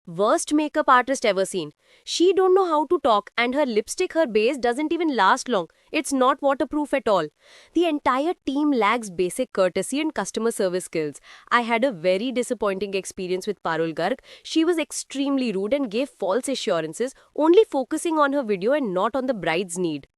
Worst makeup artist ever seen. She don't know how to talk and her lipstick, her base doesn't even last long. It's not waterproof at all. The entire team lacks basic courtesy and customer service skills. I had a very disappointing experience with Parul Garg. She was extremely rude and gave false assurances, only focusing on her video and not on the bride's need.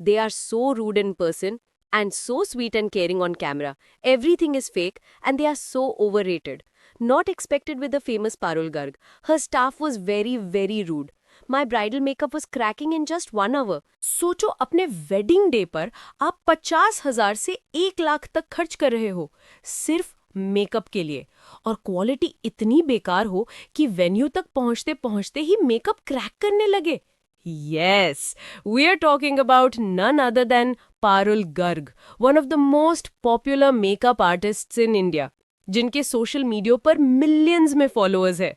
They are so rude in person and so sweet and caring on camera. Everything is fake and they are so overrated. Not expected with the famous Parul Garg. Her staff was very, very rude. My bridal makeup was cracking in just 1 hour. सोचो अपने wedding day पर आप 50,000 से 1 लाख तक खर्च कर रहे हो सिर्फ मेकअप के लिए और क्वालिटी इतनी बेकार हो कि वेन्यू तक पहुंचते पहुंचते ही मेकअप क्रैक करने लगे. Yes, we are talking about none other than Parul Garg, one of the most popular makeup artists in India, जिनके सोशल मीडिया पर मिलियंस में फॉलोअर्स है.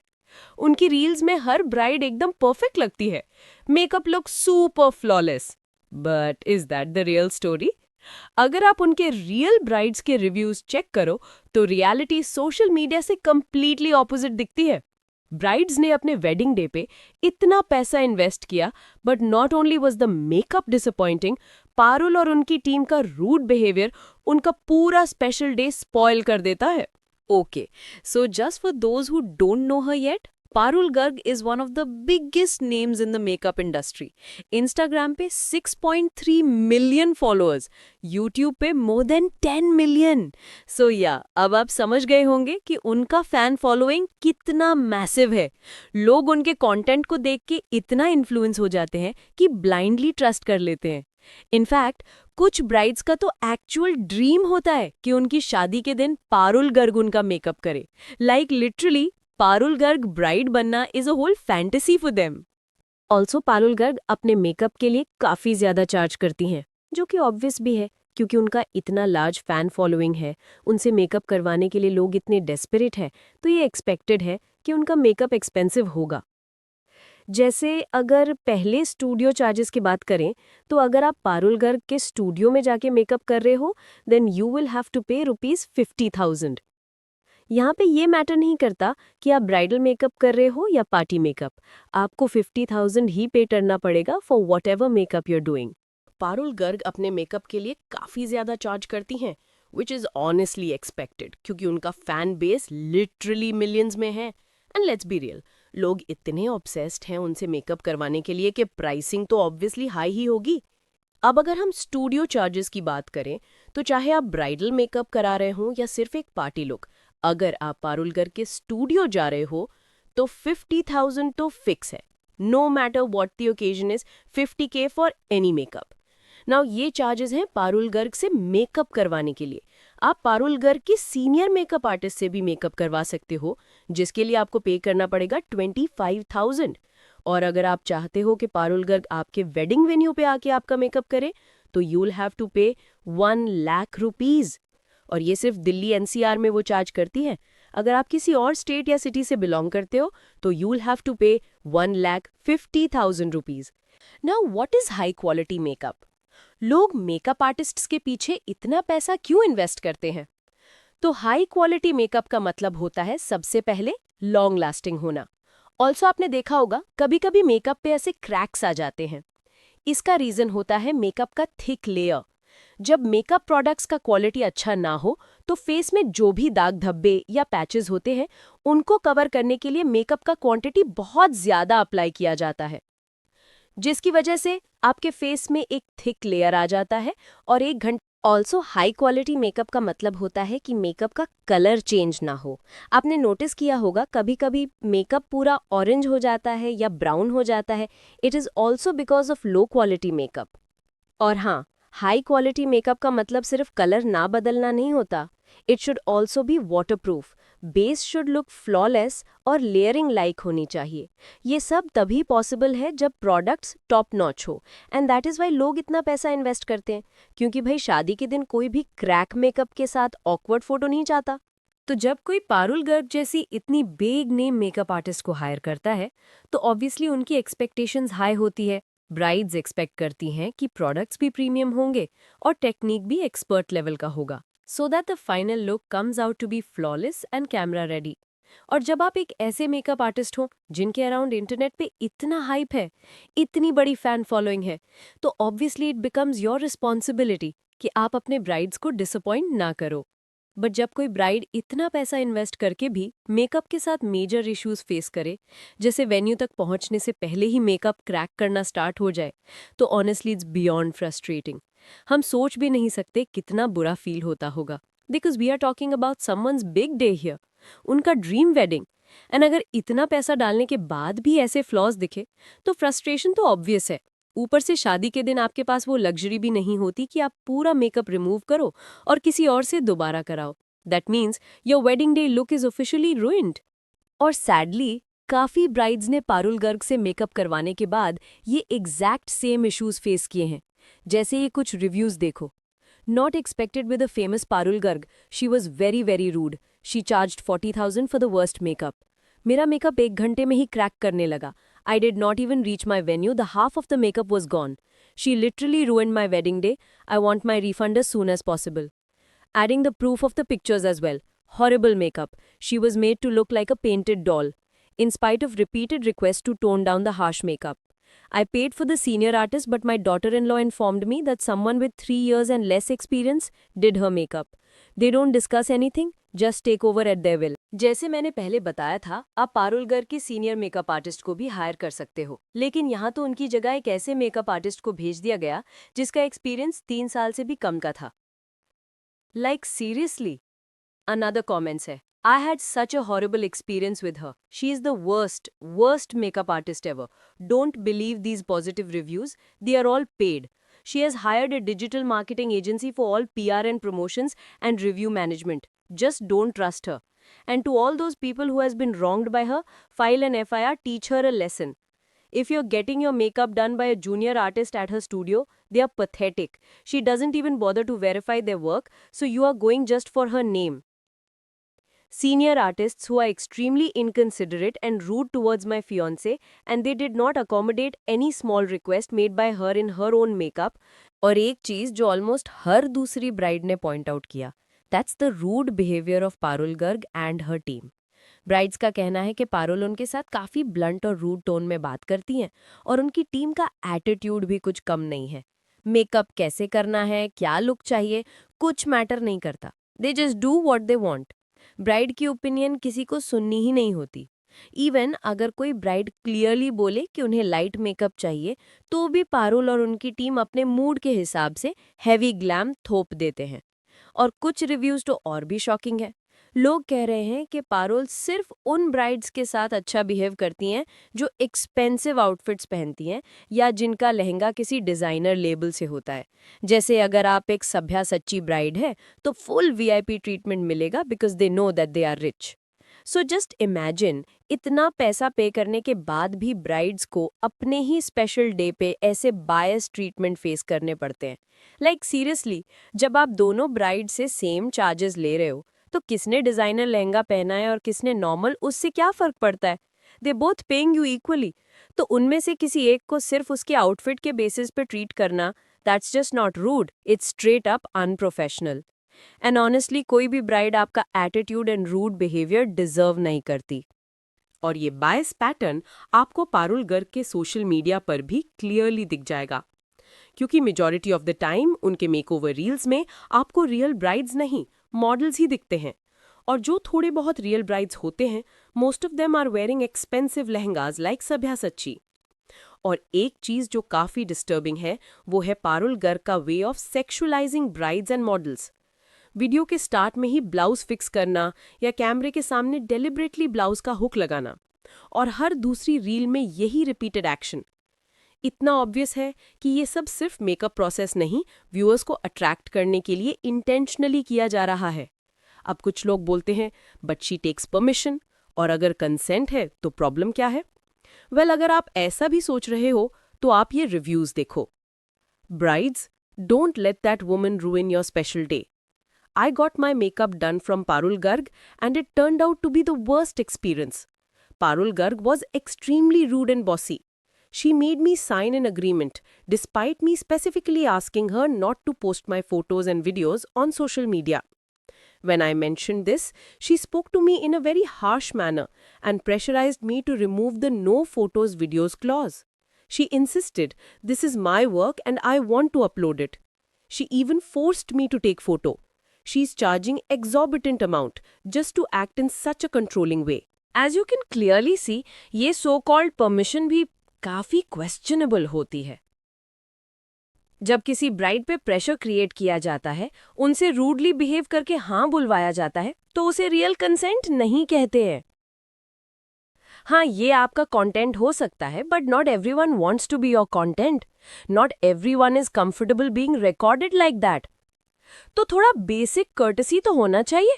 उनकी रील्स में हर ब्राइड एकदम परफेक्ट लगती है. Makeup look super flawless. But is that the real story? अगर आप उनके रियल ब्राइड्स के रिव्यूज चेक करो तो रियलिटी सोशल मीडिया से कंप्लीटली ऑपोजिट दिखती है. ब्राइड्स ने अपने वेडिंग डे पे इतना पैसा इन्वेस्ट किया but not only was the makeup disappointing, Parul और उनकी टीम का रूड बिहेवियर उनका पूरा स्पेशल डे स्पॉइल कर देता है. Okay, so just for those who don't know her yet, Parul Garg is one of the biggest names in the makeup industry. Instagram पे 6.3 million followers, YouTube पे more than 10 million. So yeah, अब आप समझ गए होंगे कि उनका fan following कितना मैसिव है. लोग उनके कंटेंट को देख के इतना इन्फ्लुएंस हो जाते हैं कि ब्लाइंडली ट्रस्ट कर लेते हैं. इनफैक्ट कुछ ब्राइड्स का तो एक्चुअल ड्रीम होता है कि उनकी शादी के दिन पारुल गर्ग उनका मेकअप करे. Like literally Parul Garg bride बनना is a whole fantasy for them. Also Parul Garg अपने मेकअप के लिए काफ़ी ज़्यादा चार्ज करती हैं, जो कि ऑब्वियस भी है क्योंकि उनका इतना लार्ज फैन फॉलोइंग है. उनसे मेकअप करवाने के लिए लोग इतने डेस्परेट हैं, तो ये एक्सपेक्टेड है कि उनका मेकअप एक्सपेंसिव होगा. जैसे अगर पहले स्टूडियो चार्जेस की बात करें तो अगर आप पारुल गर्ग के स्टूडियो में जाके मेकअप कर रहे हो then you will have to pay ₹50,000. यहाँ पे ये मैटर नहीं करता कि आप ब्राइडल मेकअप कर रहे हो या पार्टी मेकअप, आपको 50,000 ही पे करना पड़ेगा for what ever makeup you're doing. Parul Garg अपने मेकअप के लिए काफ़ी ज़्यादा चार्ज करती हैं, विच इज़ ऑनेस्टली एक्सपेक्टेड क्योंकि उनका फैन बेस लिटरली मिलियंस में है. एंड लेट्स बी रियल, लोग इतने ऑब्सेस्ड हैं उनसे मेकअप करवाने के लिए कि प्राइसिंग तो ऑब्वियसली हाई ही होगी. अब अगर हम स्टूडियो चार्जेस की बात करें तो चाहे आप ब्राइडल मेकअप करा रहे हो या सिर्फ एक पार्टी लुक, अगर आप पारुल गर्ग के स्टूडियो जा रहे हो तो 50,000 तो फिक्स है. No matter what the occasion is, 50K for any makeup. Now ये चार्जेस हैं पारुल गर्ग से मेकअप करवाने के लिए. आप पारुल गर्ग की सीनियर मेकअप आर्टिस्ट से भी मेकअप करवा सकते हो जिसके लिए आपको पे करना पड़ेगा 25,000. और अगर आप चाहते हो कि पारुल गर्ग आपके वेडिंग वेन्यू पे आके आपका मेकअप करे तो यू विल हैव टू पे 1 लाख रुपीज. और ये सिर्फ दिल्ली एनसीआर में वो चार्ज करती है. अगर आप किसी और स्टेट या सिटी से बिलोंग करते हो तो यू विल हैव टू पे 1,50,000 rupees. Now what is high quality makeup? लोग मेकअप आर्टिस्ट्स के पीछे इतना पैसा क्यों इन्वेस्ट करते हैं? तो हाई क्वालिटी मेकअप का मतलब होता है सबसे पहले लॉन्ग लास्टिंग होना. ऑल्सो आपने देखा होगा कभी कभी मेकअप पे ऐसे क्रैक्स आ जाते हैं. इसका रीजन होता है मेकअप का थिक लेयर. जब मेकअप प्रोडक्ट्स का क्वालिटी अच्छा ना हो तो फेस में जो भी दाग धब्बे या पैचेस होते हैं उनको कवर करने के लिए मेकअप का क्वांटिटी बहुत ज्यादा अप्लाई किया जाता है, जिसकी वजह से आपके फेस में एक थिक लेयर आ जाता है और 1 घंटे. ऑल्सो हाई क्वालिटी मेकअप का मतलब होता है कि मेकअप का कलर चेंज ना हो. आपने नोटिस किया होगा कभी कभी मेकअप पूरा ऑरेंज हो जाता है या ब्राउन हो जाता है. It is also because of low quality makeup. और हाँ, हाई क्वालिटी मेकअप का मतलब सिर्फ कलर ना बदलना नहीं होता. It should also be waterproof, base should look flawless और लेयरिंग लाइक होनी चाहिए. ये सब तभी पॉसिबल है जब प्रोडक्ट्स टॉप नॉच हो. एंड दैट इज़ वाई लोग इतना पैसा इन्वेस्ट करते हैं क्योंकि भाई शादी के दिन कोई भी क्रैक मेकअप के साथ ऑकवर्ड फोटो नहीं चाहता. तो जब कोई पारुल गर्ग जैसी इतनी बिग नेम मेकअप आर्टिस्ट को हायर करता है तो ऑब्वियसली उनकी एक्सपेक्टेशंस हाई होती है. ब्राइड्स एक्सपेक्ट करती हैं कि प्रोडक्ट्स भी प्रीमियम होंगे और टेक्निक भी एक्सपर्ट लेवल का होगा, so that the final look comes out to be flawless and camera ready. और जब आप एक ऐसे मेकअप आर्टिस्ट हो जिनके अराउंड इंटरनेट पे इतना हाइप है, इतनी बड़ी फैन फॉलोइंग है, तो obviously it becomes your responsibility कि आप अपने ब्राइड्स को डिसअपॉइंट ना करो। बट जब कोई ब्राइड इतना पैसा इन्वेस्ट करके भी मेकअप के साथ मेजर इश्यूज फेस करे, जैसे वेन्यू तक पहुंचने से पहले ही मेकअप क्रैक करना स्टार्ट हो जाए, तो ऑनेस्टली इट्स बियॉन्ड फ्रस्ट्रेटिंग। हम सोच भी नहीं सकते कितना बुरा फील होता होगा, because we are talking about someone's big day here, उनका ड्रीम वेडिंग। एंड अगर इतना पैसा डालने के बाद भी ऐसे फ्लॉज दिखे, तो फ्रस्ट्रेशन तो ऑब्वियस है। ऊपर से शादी के दिन आपके पास वो लग्जरी भी नहीं होती कि आप पूरा मेकअप रिमूव करो और किसी और से दोबारा कराओ। That means your wedding day look is officially ruined। और सैडली काफी ब्राइड्स ने पारुल गर्ग से मेकअप करवाने के बाद ये एग्जैक्ट सेम इश्यूज फेस किए हैं। जैसे ये कुछ रिव्यूज देखो। Not expected with a famous Parul Garg, she was very very rude. She charged 40,000 for the worst makeup. मेरा मेकअप 1 घंटे में ही क्रैक करने लगा. I did not even reach my venue. The half of the makeup was gone. She literally ruined my wedding day. I want my refund as soon as possible. Adding the proof of the pictures as well. Horrible makeup. She was made to look like a painted doll. In spite of repeated requests to tone down the harsh makeup. I paid for the senior artist, but my daughter-in-law informed me that someone with 3 years and less experience did her makeup. They don't discuss anything, just take over at their will. जैसे मैंने पहले बताया था, आप पारुल गर्ग की senior makeup artist को भी higher कर सकते हो, लेकिन यहाँ तो उनकी जगह एक ऐसे मेकअप आर्टिस्ट को भेज दिया गया जिसका एक्सपीरियंस 3 साल से भी कम का था। Like seriously? Another comments है, I had such a horrible experience with her. She is the worst makeup artist ever. Don't believe these positive reviews. They are all paid. She has hired a digital marketing agency for all PR and promotions and review management. Just don't trust her. And to all those people who has been wronged by her, file an FIR, teach her a lesson. If you're getting your makeup done by a junior artist at her studio, they are pathetic. She doesn't even bother to verify their work, so you are going just for her name. Senior artists who are extremely inconsiderate and rude towards my fiancé, and they did not accommodate any small request made by her in her own makeup. और एक चीज जो almost हर दूसरी bride ने point out किया, that's the rude behaviour of Parul Garg and her team. Brides का कहना है कि पारुल उनके साथ काफी ब्लंट और रूड टोन में बात करती हैं, और उनकी टीम का एटीट्यूड भी कुछ कम नहीं है। मेकअप कैसे करना है, क्या लुक चाहिए, कुछ मैटर नहीं करता। They just do what they want. Bride की ओपिनियन किसी को सुननी ही नहीं होती। इवन अगर कोई ब्राइड क्लियरली बोले कि उन्हें लाइट मेकअप चाहिए, तो भी पारुल और उनकी टीम अपने मूड के हिसाब से हैवी ग्लैम थोप देते हैं। और कुछ रिव्यूज तो और भी शॉकिंग है। लोग कह रहे हैं कि पारुल सिर्फ उन ब्राइड्स के साथ अच्छा बिहेव करती हैं जो एक्सपेंसिव आउटफिट्स पहनती हैं या जिनका लहंगा किसी डिजाइनर लेबल से होता है। जैसे अगर आप एक सभ्या सच्ची ब्राइड है तो फुल वीआईपी ट्रीटमेंट मिलेगा because they know that they are rich. So just imagine, इतना पैसा पे करने के बाद भी ब्राइड्स को अपने ही स्पेशल डे पे ऐसे बायस ट्रीटमेंट फेस करने पड़ते हैं। लाइक सीरियसली, जब आप दोनों ब्राइड से सेम चार्जेस ले रहे हो, तो किसने डिजाइनर लहंगा पहना है और किसने नॉर्मल, उससे क्या फर्क पड़ता है? They both paying you equally. तो उनमें से किसी एक को सिर्फ उसके आउटफिट के बेसिस पे ट्रीट करना, that's just not rude, it's straight up unprofessional. And honestly कोई भी ब्राइड आपका attitude and rude behaviour deserve नहीं करती। और ये बायस पैटर्न आपको पारुल गर्ग के सोशल मीडिया पर भी क्लियरली दिख जाएगा, क्योंकि मेजॉरिटी ऑफ द टाइम उनके मेकओवर रील्स में आपको रियल ब्राइड्स नहीं, मॉडल्स ही दिखते हैं। और जो थोड़े बहुत रियल ब्राइड्स होते हैं, most of them are wearing expensive lehengas like सभ्या सच्ची। और एक चीज जो काफी डिस्टर्बिंग है, वो है पारुल गर्ग का way of sexualising brides and models. Video के स्टार्ट में ही ब्लाउज फिक्स करना या कैमरे के सामने डेलिबरेटली ब्लाउज का हुक लगाना, और हर दूसरी रील में यही रिपीटेड एक्शन। इतना ऑब्वियस है कि ये सब सिर्फ मेकअप प्रोसेस नहीं, व्यूअर्स को अट्रैक्ट करने के लिए इंटेंशनली किया जा रहा है। अब कुछ लोग बोलते हैं बट शी टेक्स परमिशन, और अगर कंसेंट है तो प्रॉब्लम क्या है? वेल, अगर आप ऐसा भी सोच रहे हो तो आप ये रिव्यूज देखो। Brides, don't let that woman रूइन your special day. I got my makeup done from Parul Garg and it turned out to be the worst experience. Parul Garg was extremely rude and bossy. She made me sign an agreement despite me specifically asking her not to post my photos and videos on social media. When I mentioned this, she spoke to me in a very harsh manner and pressurized me to remove the no photos videos clause. She insisted, this is my work and I want to upload it. She even forced me to take photo. She's charging exorbitant amount just to act in such a controlling way. As you can clearly see, ये so-called permission भी काफी questionable होती है. जब किसी bride पे pressure create किया जाता है, उनसे रूडली बिहेव करके हाँ बुलवाया जाता है, तो उसे रियल कंसेंट नहीं कहते हैं. हाँ, ये आपका कंटेंट हो सकता है, but not everyone wants to be your content. Not everyone is comfortable being recorded like that. तो थोड़ा बेसिक कर्टसी तो होना चाहिए.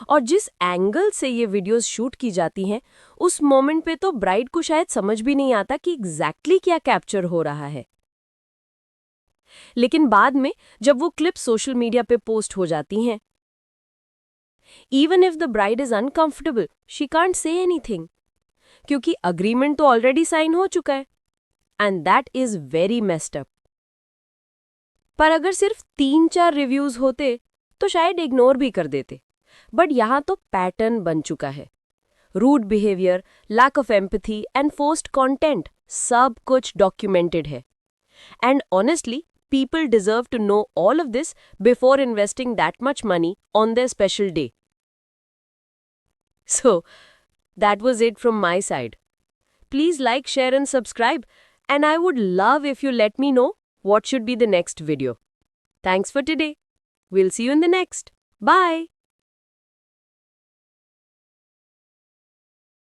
और जिस एंगल से ये वीडियोस शूट की जाती हैं, उस मोमेंट पे तो ब्राइड को शायद समझ भी नहीं आता कि एग्जैक्टली क्या कैप्चर हो रहा है. लेकिन बाद में जब वो क्लिप सोशल मीडिया पे पोस्ट हो जाती हैं, even if the bride is uncomfortable, she can't say anything, क्योंकि अग्रीमेंट तो ऑलरेडी साइन हो चुका है. And that is very messed up. पर अगर सिर्फ 3-4 रिव्यूज होते तो शायद इग्नोर भी कर देते. बट यहाँ तो पैटर्न बन चुका है. Rude behaviour, lack of empathy and forced content, सब कुछ डॉक्यूमेंटेड है. And honestly, people deserve to know all of this before investing that much money on their special day. So, that was it from my side. Please like, share and subscribe, and I would love if you let me know what should be the next video. Thanks for today. We'll see you in the next. Bye.